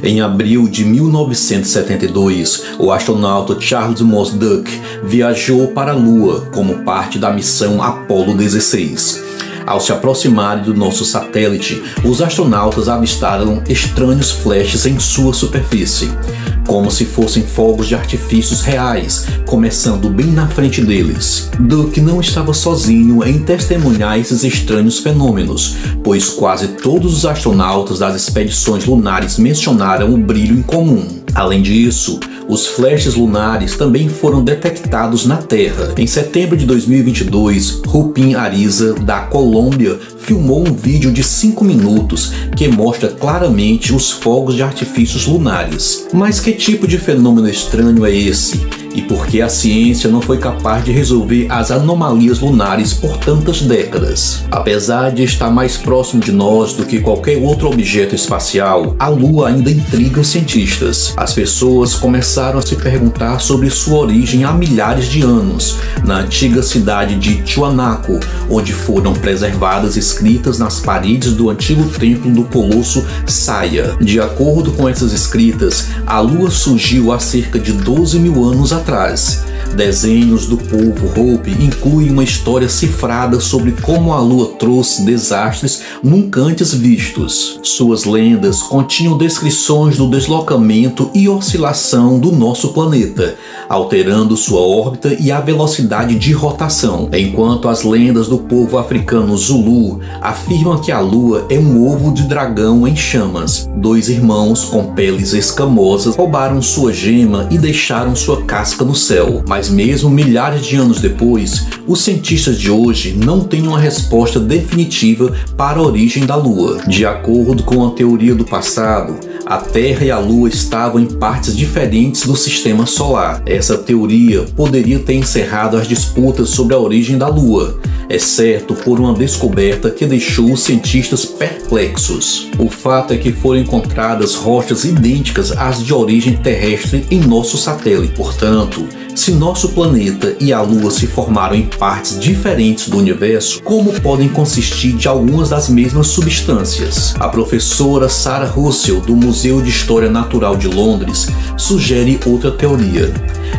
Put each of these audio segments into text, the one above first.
Em abril de 1972, o astronauta Charles Moss Duke viajou para a Lua como parte da missão Apollo 16. Ao se aproximarem do nosso satélite, os astronautas avistaram estranhos flashes em sua superfície, como se fossem fogos de artifícios reais, começando bem na frente deles. Duke não estava sozinho em testemunhar esses estranhos fenômenos, pois quase todos os astronautas das expedições lunares mencionaram o brilho em comum. Além disso, os flashes lunares também foram detectados na Terra. Em setembro de 2022, Rupin Ariza, da Colômbia, filmou um vídeo de 5 minutos que mostra claramente os fogos de artifícios lunares. Mas que tipo de fenômeno estranho é esse? E por que a ciência não foi capaz de resolver as anomalias lunares por tantas décadas? Apesar de estar mais próximo de nós do que qualquer outro objeto espacial, a Lua ainda intriga os cientistas. As pessoas começaram a se perguntar sobre sua origem há milhares de anos, na antiga cidade de Tiwanaku, onde foram preservadas escritas nas paredes do antigo templo do Colosso Saya. De acordo com essas escritas, a Lua surgiu há cerca de 12 mil anos atrás. Desenhos do povo Hopi incluem uma história cifrada sobre como a Lua trouxe desastres nunca antes vistos. Suas lendas continham descrições do deslocamento e oscilação do nosso planeta, alterando sua órbita e a velocidade de rotação, enquanto as lendas do povo africano Zulu afirmam que a Lua é um ovo de dragão em chamas. Dois irmãos com peles escamosas roubaram sua gema e deixaram sua casca no céu. Mas mesmo milhares de anos depois, os cientistas de hoje não têm uma resposta definitiva para a origem da Lua. De acordo com a teoria do passado, a Terra e a Lua estavam em partes diferentes do sistema solar. Essa teoria poderia ter encerrado as disputas sobre a origem da Lua, exceto por uma descoberta que deixou os cientistas perplexos. O fato é que foram encontradas rochas idênticas às de origem terrestre em nosso satélite. Portanto, se nosso planeta e a Lua se formaram em partes diferentes do universo, como podem consistir de algumas das mesmas substâncias? A professora Sarah Russell, do Museu de História Natural de Londres, sugere outra teoria.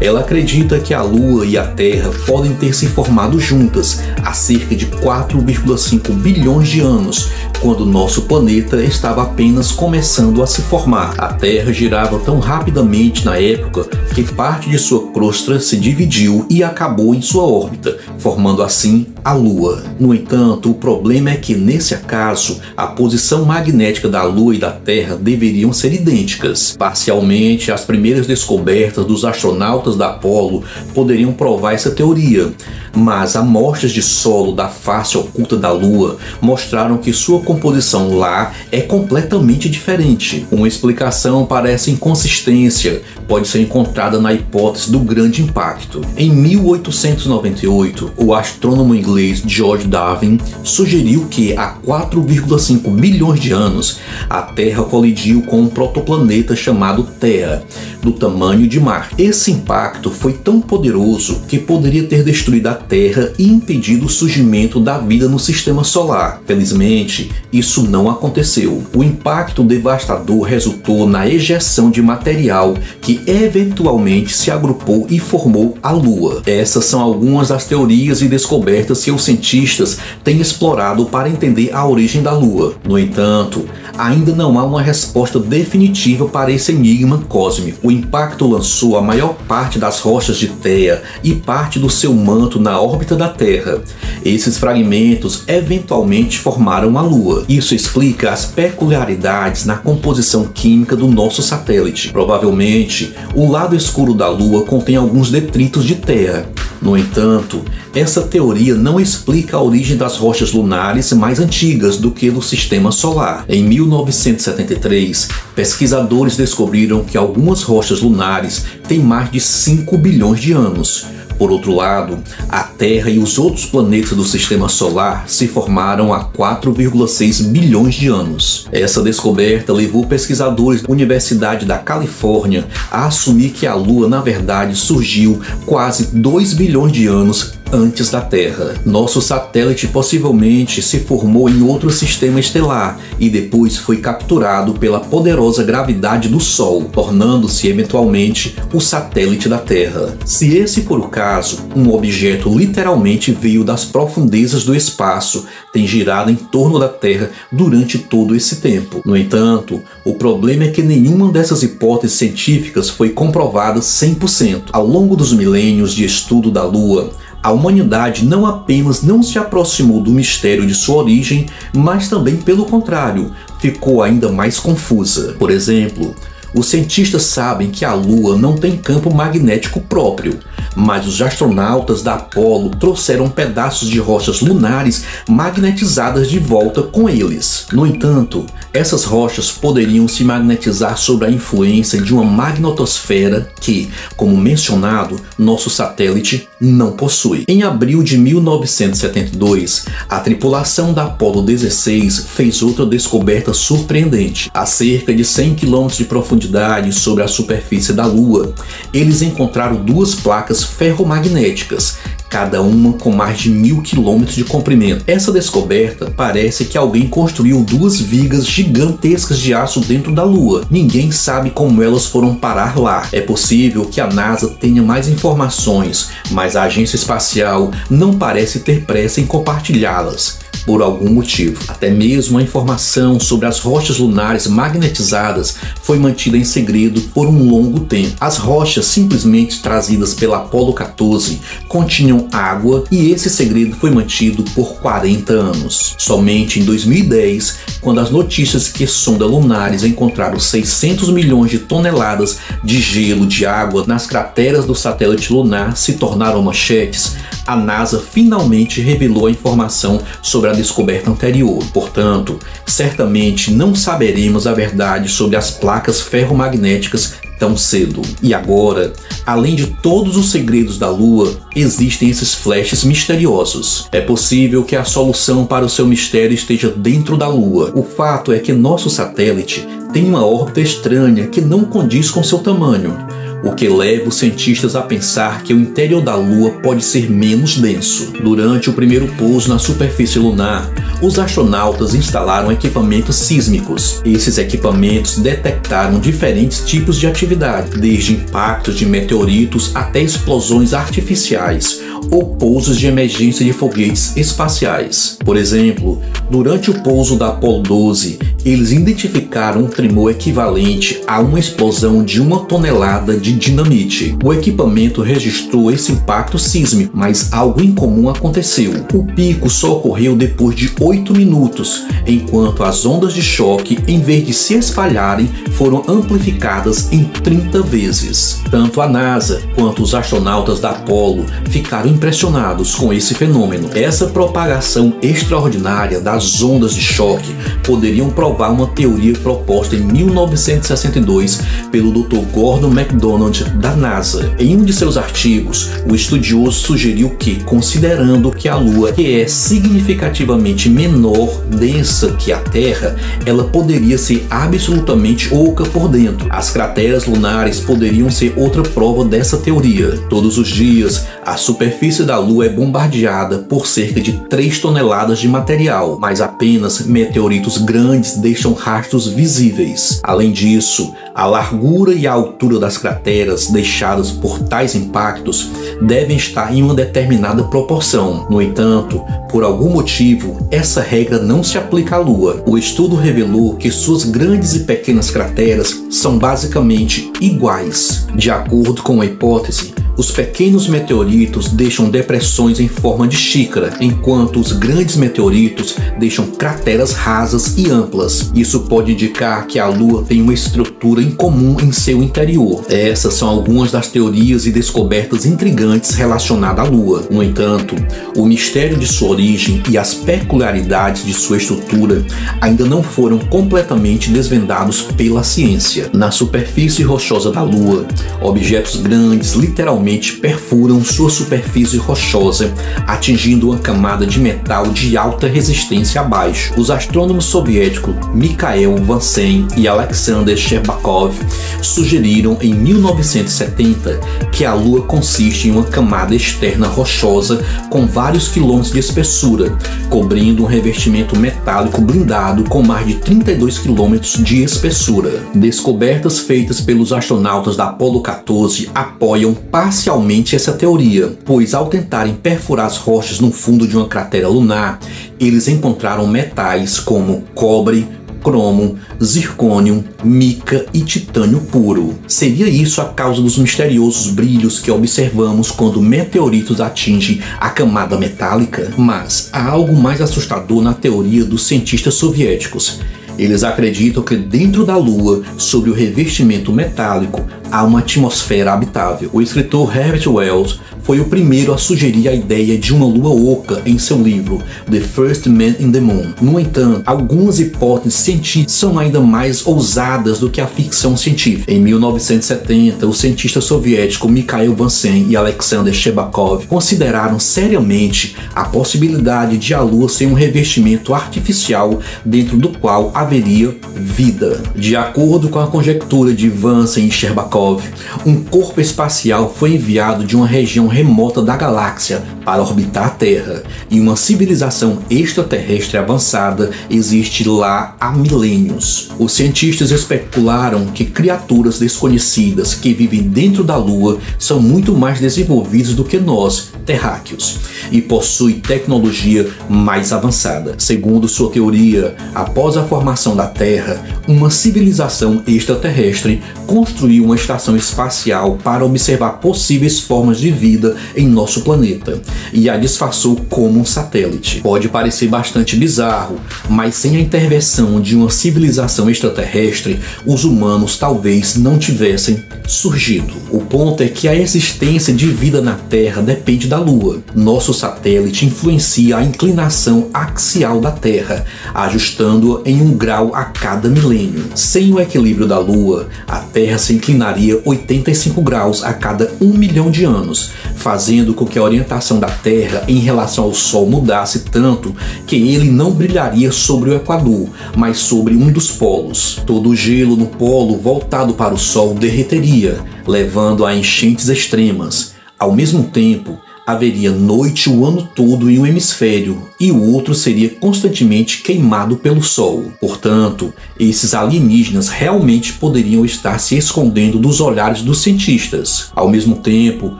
Ela acredita que a Lua e a Terra podem ter se formado juntas há cerca de 4,5 bilhões de anos, quando nosso planeta estava apenas começando a se formar. A Terra girava tão rapidamente na época que parte de sua crosta se dividiu e acabou em sua órbita, formando assim a Lua. No entanto, o problema é que, nesse acaso, a posição magnética da Lua e da Terra deveriam ser idênticas. Parcialmente, as primeiras descobertas dos astronautas da Apollo poderiam provar essa teoria, mas amostras de solo da face oculta da Lua mostraram que sua composição lá é completamente diferente. Uma explicação para essa inconsistência pode ser encontrada na hipótese do grande impacto. Em 1898, o astrônomo inglês George Darwin sugeriu que há 4,5 bilhões de anos a Terra colidiu com um protoplaneta chamado Theia, do tamanho de Marte. Esse impacto foi tão poderoso que poderia ter destruído a Terra e impedido o surgimento da vida no sistema solar. Felizmente, isso não aconteceu. O impacto devastador resultou na ejeção de material que eventualmente se agrupou e formou a Lua. Essas são algumas das teorias e descobertas que os cientistas têm explorado para entender a origem da Lua. No entanto, ainda não há uma resposta definitiva para esse enigma cósmico. O impacto lançou a maior parte das rochas de Theia e parte do seu manto na órbita da Terra. Esses fragmentos eventualmente formaram a Lua. Isso explica as peculiaridades na composição química do nosso satélite. Provavelmente, o lado escuro da Lua contém alguns detritos de Theia. No entanto, essa teoria não explica a origem das rochas lunares mais antigas do que do sistema solar. Em 1973, pesquisadores descobriram que algumas rochas lunares têm mais de 5 bilhões de anos. Por outro lado, a Terra e os outros planetas do sistema solar se formaram há 4,6 bilhões de anos. Essa descoberta levou pesquisadores da Universidade da Califórnia a assumir que a Lua, na verdade, surgiu quase 2 bilhões de anos antes da Terra. Nosso satélite possivelmente se formou em outro sistema estelar e depois foi capturado pela poderosa gravidade do Sol, tornando-se eventualmente o satélite da Terra. Se esse for o caso, um objeto literalmente veio das profundezas do espaço, tem girado em torno da Terra durante todo esse tempo. No entanto, o problema é que nenhuma dessas hipóteses científicas foi comprovada 100%. Ao longo dos milênios de estudo da Lua, a humanidade não apenas não se aproximou do mistério de sua origem, mas também, pelo contrário, ficou ainda mais confusa. Por exemplo, os cientistas sabem que a Lua não tem campo magnético próprio, mas os astronautas da Apollo trouxeram pedaços de rochas lunares magnetizadas de volta com eles. No entanto, essas rochas poderiam se magnetizar sob a influência de uma magnetosfera que, como mencionado, nosso satélite não possui. Em abril de 1972, a tripulação da Apollo 16 fez outra descoberta surpreendente. A cerca de 100 km de profundidade sobre a superfície da Lua, eles encontraram duas placas ferromagnéticas, cada uma com mais de 1000 km de comprimento. Essa descoberta parece que alguém construiu duas vigas gigantescas de aço dentro da Lua. Ninguém sabe como elas foram parar lá. É possível que a NASA tenha mais informações, mas a agência espacial não parece ter pressa em compartilhá-las. Por algum motivo. Até mesmo a informação sobre as rochas lunares magnetizadas foi mantida em segredo por um longo tempo. As rochas simplesmente trazidas pela Apollo 14 continham água e esse segredo foi mantido por 40 anos. Somente em 2010, quando as notícias que sondas lunares encontraram 600 milhões de toneladas de gelo de água nas crateras do satélite lunar se tornaram manchetes, a NASA finalmente revelou a informação sobre a descoberta anterior. Portanto, certamente não saberemos a verdade sobre as placas ferromagnéticas tão cedo. E agora, além de todos os segredos da Lua, existem esses flashes misteriosos. É possível que a solução para o seu mistério esteja dentro da Lua. O fato é que nosso satélite tem uma órbita estranha que não condiz com seu tamanho, o que leva os cientistas a pensar que o interior da Lua pode ser menos denso. Durante o primeiro pouso na superfície lunar, os astronautas instalaram equipamentos sísmicos. Esses equipamentos detectaram diferentes tipos de atividade, desde impactos de meteoritos até explosões artificiais ou pousos de emergência de foguetes espaciais. Por exemplo, durante o pouso da Apollo 12, eles identificaram um tremor equivalente a uma explosão de 1 tonelada de dinamite. O equipamento registrou esse impacto sísmico, mas algo incomum aconteceu. O pico só ocorreu depois de 8 minutos, enquanto as ondas de choque, em vez de se espalharem, foram amplificadas em 30 vezes. Tanto a NASA quanto os astronautas da Apollo ficaram impressionados com esse fenômeno. Essa propagação extraordinária das ondas de choque poderiam provar uma teoria proposta em 1962 pelo Dr. Gordon MacDonald da NASA. Em um de seus artigos, o estudioso sugeriu que, considerando que a Lua é significativamente menor, densa que a Terra, ela poderia ser absolutamente oca por dentro. As crateras lunares poderiam ser outra prova dessa teoria. Todos os dias, a superfície da Lua é bombardeada por cerca de 3 toneladas de material, mas apenas meteoritos grandes deixam rastros visíveis. Além disso, a largura e a altura das crateras deixadas por tais impactos devem estar em uma determinada proporção. No entanto, por algum motivo, essa regra não se aplica à Lua. O estudo revelou que suas grandes e pequenas crateras são basicamente iguais. De acordo com a hipótese, os pequenos meteoritos deixam depressões em forma de xícara, enquanto os grandes meteoritos deixam crateras rasas e amplas. Isso pode indicar que a Lua tem uma estrutura incomum em seu interior. Essas são algumas das teorias e descobertas intrigantes relacionadas à Lua. No entanto, o mistério de sua origem e as peculiaridades de sua estrutura ainda não foram completamente desvendados pela ciência. Na superfície rochosa da Lua, objetos grandes literalmente eventualmente perfuram sua superfície rochosa, atingindo uma camada de metal de alta resistência abaixo. Os astrônomos soviéticos Mikhail Vansen e Alexander Sherbakov sugeriram em 1970 que a Lua consiste em uma camada externa rochosa com vários quilômetros de espessura, cobrindo um revestimento metálico blindado com mais de 32 quilômetros de espessura. Descobertas feitas pelos astronautas da Apollo 14 apoiam parcialmente essa teoria, pois ao tentarem perfurar as rochas no fundo de uma cratera lunar, eles encontraram metais como cobre, cromo, zircônio, mica e titânio puro. Seria isso a causa dos misteriosos brilhos que observamos quando meteoritos atingem a camada metálica? Mas há algo mais assustador na teoria dos cientistas soviéticos. Eles acreditam que dentro da Lua, sob o revestimento metálico, há uma atmosfera habitável. O escritor Herbert Wells foi o primeiro a sugerir a ideia de uma lua oca em seu livro The First Man in the Moon. No entanto, algumas hipóteses científicas são ainda mais ousadas do que a ficção científica. Em 1970, os cientistas soviéticos Mikhail Vansen e Alexander Sherbakov consideraram seriamente a possibilidade de a Lua ser um revestimento artificial dentro do qual haveria vida. De acordo com a conjectura de Vansen e Sherbakov, um corpo espacial foi enviado de uma região remota da galáxia para orbitar a Terra, e uma civilização extraterrestre avançada existe lá há milênios. Os cientistas especularam que criaturas desconhecidas que vivem dentro da Lua são muito mais desenvolvidas do que nós, terráqueos, e possuem tecnologia mais avançada. Segundo sua teoria, após a formação da Terra, uma civilização extraterrestre construiu uma estação espacial para observar possíveis formas de vida em nosso planeta, e a disfarçou como um satélite. Pode parecer bastante bizarro, mas sem a intervenção de uma civilização extraterrestre, os humanos talvez não tivessem surgido. O ponto é que a existência de vida na Terra depende da Lua. Nosso satélite influencia a inclinação axial da Terra, ajustando-a em 1 grau a cada milênio. Sem o equilíbrio da Lua, a Terra se inclinaria 85 graus a cada 1 milhão de anos, fazendo com que a orientação da Terra em relação ao Sol mudasse tanto que ele não brilharia sobre o Equador, mas sobre um dos polos. Todo o gelo no polo voltado para o Sol derreteria, levando a enchentes extremas. Ao mesmo tempo, haveria noite o ano todo em um hemisfério e o outro seria constantemente queimado pelo Sol. Portanto, esses alienígenas realmente poderiam estar se escondendo dos olhares dos cientistas, ao mesmo tempo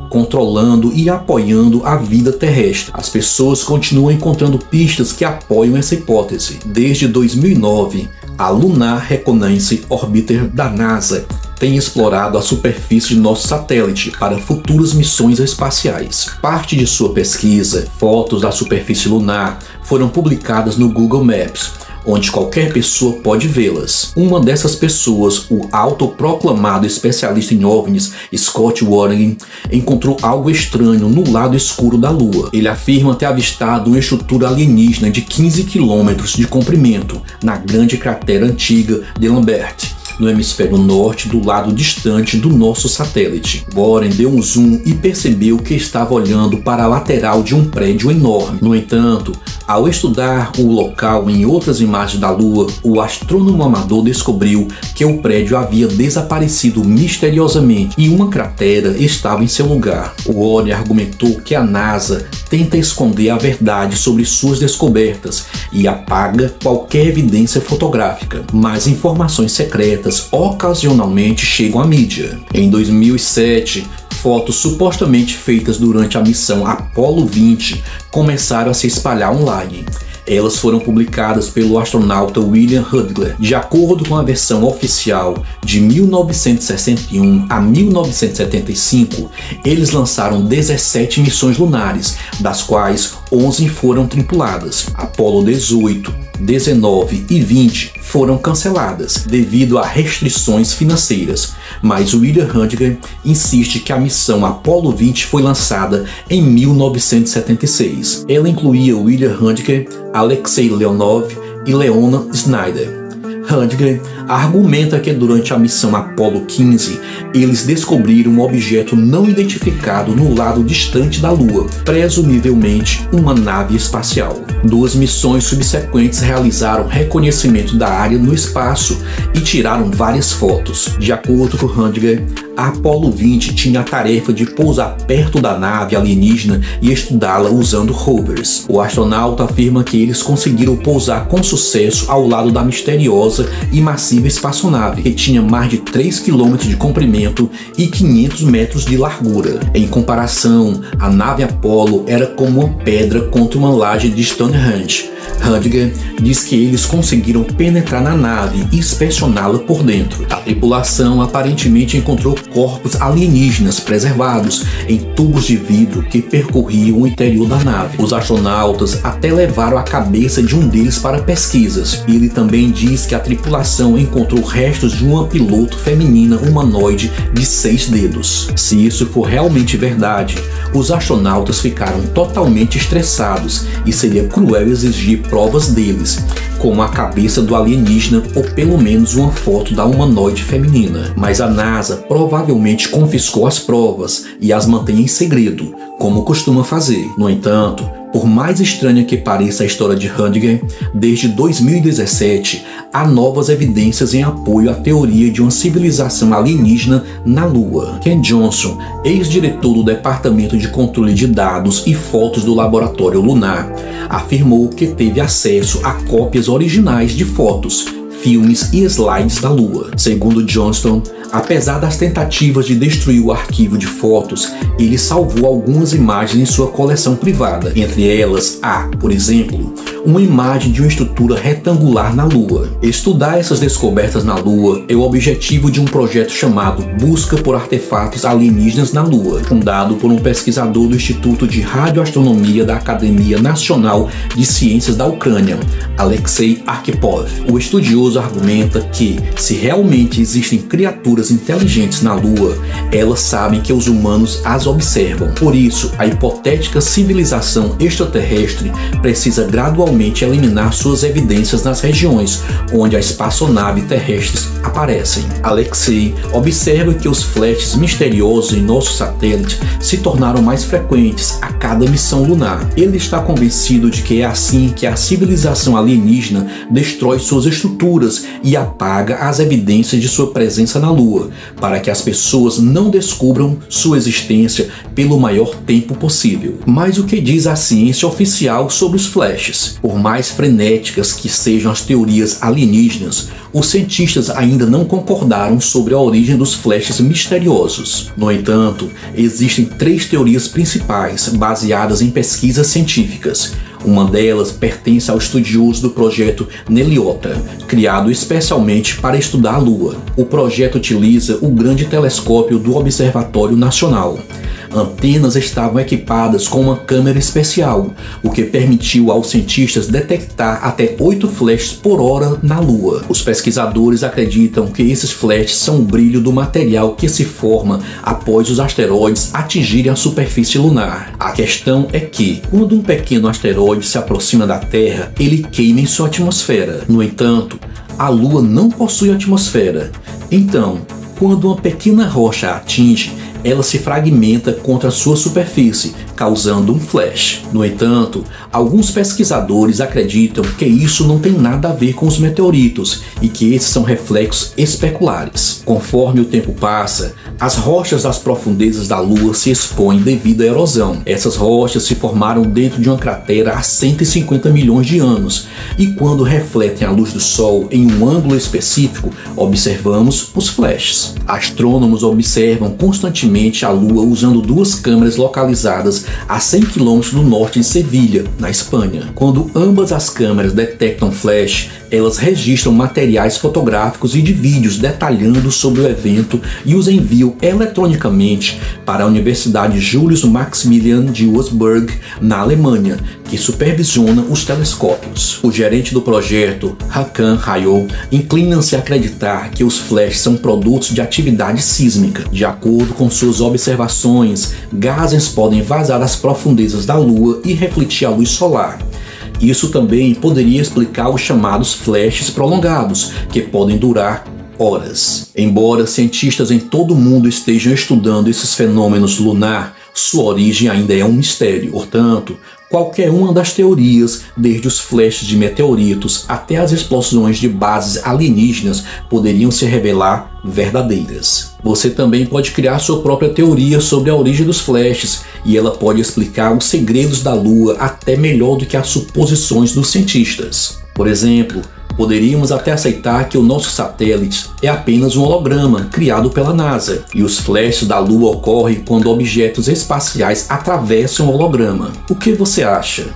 controlando e apoiando a vida terrestre. As pessoas continuam encontrando pistas que apoiam essa hipótese. Desde 2009, a Lunar Reconnaissance Orbiter da NASA tem explorado a superfície de nosso satélite para futuras missões espaciais. Parte de sua pesquisa, fotos da superfície lunar, foram publicadas no Google Maps, onde qualquer pessoa pode vê-las. Uma dessas pessoas, o autoproclamado especialista em OVNIs, Scott Warren, encontrou algo estranho no lado escuro da Lua. Ele afirma ter avistado uma estrutura alienígena de 15 quilômetros de comprimento na grande cratera antiga de Lambert, no hemisfério norte, do lado distante do nosso satélite. Warren deu um zoom e percebeu que estava olhando para a lateral de um prédio enorme. No entanto, ao estudar o local em outras imagens da Lua, o astrônomo amador descobriu que o prédio havia desaparecido misteriosamente e uma cratera estava em seu lugar. Warren argumentou que a NASA tenta esconder a verdade sobre suas descobertas e apaga qualquer evidência fotográfica, mas informações secretas ocasionalmente chegam à mídia. Em 2007, fotos supostamente feitas durante a missão Apollo 20 começaram a se espalhar online. Elas foram publicadas pelo astronauta William Hudgley. De acordo com a versão oficial, de 1961 a 1975, eles lançaram 17 missões lunares, das quais 11 foram tripuladas. Apollo 18, 19 e 20 foram canceladas devido a restrições financeiras, mas William Hudgley insiste que a missão Apollo 20 foi lançada em 1976. Ela incluía William Hudgley, Alexei Leonov e Leonard Snyder. Hudgley argumenta que durante a missão Apollo 15, eles descobriram um objeto não identificado no lado distante da Lua, presumivelmente uma nave espacial. 2 missões subsequentes realizaram reconhecimento da área no espaço e tiraram várias fotos. De acordo com Hundinger, a Apollo 20 tinha a tarefa de pousar perto da nave alienígena e estudá-la usando rovers. O astronauta afirma que eles conseguiram pousar com sucesso ao lado da misteriosa e massiva espaçonave, que tinha mais de 3 km de comprimento e 500 metros de largura. Em comparação, a nave Apollo era como uma pedra contra uma laje de Stonehenge. Hundinger diz que eles conseguiram penetrar na nave e inspecioná-la por dentro. A tripulação aparentemente encontrou corpos alienígenas preservados em tubos de vidro que percorriam o interior da nave. Os astronautas até levaram a cabeça de um deles para pesquisas. Ele também diz que a tripulação encontrou restos de uma piloto feminina humanoide de 6 dedos. Se isso for realmente verdade, os astronautas ficaram totalmente estressados e seria cruel exigir provas deles, como a cabeça do alienígena ou pelo menos uma foto da humanoide feminina. Mas a NASA provavelmente confiscou as provas e as mantém em segredo, como costuma fazer. No entanto, por mais estranha que pareça a história de Hundinger, desde 2017 há novas evidências em apoio à teoria de uma civilização alienígena na Lua. Ken Johnson, ex-diretor do Departamento de Controle de Dados e Fotos do Laboratório Lunar, afirmou que teve acesso a cópias originais de fotos, filmes e slides da Lua. Segundo Johnston, apesar das tentativas de destruir o arquivo de fotos, ele salvou algumas imagens em sua coleção privada. Entre elas há, por exemplo, uma imagem de uma estrutura retangular na Lua. Estudar essas descobertas na Lua é o objetivo de um projeto chamado Busca por Artefatos Alienígenas na Lua, fundado por um pesquisador do Instituto de Radioastronomia da Academia Nacional de Ciências da Ucrânia, Alexei Arkhipov. O estudioso argumenta que, se realmente existem criaturas inteligentes na Lua, elas sabem que os humanos as observam. Por isso, a hipotética civilização extraterrestre precisa gradualmente eliminar suas evidências nas regiões onde as espaçonaves terrestres aparecem. Alexei observa que os flashes misteriosos em nosso satélite se tornaram mais frequentes a cada missão lunar. Ele está convencido de que é assim que a civilização alienígena destrói suas estruturas e apaga as evidências de sua presença na Lua, para que as pessoas não descubram sua existência pelo maior tempo possível. Mas o que diz a ciência oficial sobre os flashes? Por mais frenéticas que sejam as teorias alienígenas, os cientistas ainda não concordaram sobre a origem dos flashes misteriosos. No entanto, existem 3 teorias principais baseadas em pesquisas científicas. Uma delas pertence ao estudioso do projeto Neliota, criado especialmente para estudar a Lua. O projeto utiliza o grande telescópio do Observatório Nacional. Antenas estavam equipadas com uma câmera especial, o que permitiu aos cientistas detectar até 8 flashes por hora na Lua. Os pesquisadores acreditam que esses flashes são o brilho do material que se forma após os asteroides atingirem a superfície lunar. A questão é que, quando um pequeno asteroide se aproxima da Terra, ele queima em sua atmosfera. No entanto, a Lua não possui atmosfera. Então, quando uma pequena rocha a atinge, ela se fragmenta contra a sua superfície, causando um flash. No entanto, alguns pesquisadores acreditam que isso não tem nada a ver com os meteoritos e que esses são reflexos especulares. Conforme o tempo passa, as rochas das profundezas da Lua se expõem devido à erosão. Essas rochas se formaram dentro de uma cratera há 150 milhões de anos e quando refletem a luz do Sol em um ângulo específico, observamos os flashes. Astrônomos observam constantemente a Lua usando 2 câmeras localizadas a 100 km do norte de Sevilha, na Espanha. Quando ambas as câmeras detectam flash, elas registram materiais fotográficos e de vídeos detalhando sobre o evento e os enviam eletronicamente para a Universidade Julius Maximilian de Würzburg, na Alemanha, que supervisiona os telescópios. O gerente do projeto, Hakan Hayol, inclina-se a acreditar que os flashes são produtos de atividade sísmica. De acordo com suas observações, gases podem vazar das profundezas da Lua e refletir a luz solar. Isso também poderia explicar os chamados flashes prolongados, que podem durar horas. Embora cientistas em todo o mundo estejam estudando esses fenômenos lunar, sua origem ainda é um mistério. Portanto, qualquer uma das teorias, desde os flashes de meteoritos até as explosões de bases alienígenas, poderiam se revelar verdadeiras. Você também pode criar sua própria teoria sobre a origem dos flashes, e ela pode explicar os segredos da Lua até melhor do que as suposições dos cientistas. Por exemplo, poderíamos até aceitar que o nosso satélite é apenas um holograma criado pela NASA, e os flashes da Lua ocorrem quando objetos espaciais atravessam o holograma. O que você acha?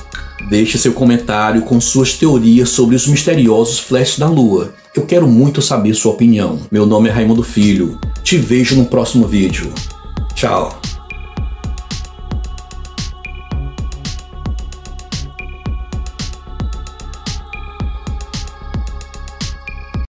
Deixe seu comentário com suas teorias sobre os misteriosos flashes da Lua. Eu quero muito saber sua opinião. Meu nome é Raimundo Filho. Te vejo no próximo vídeo. Tchau!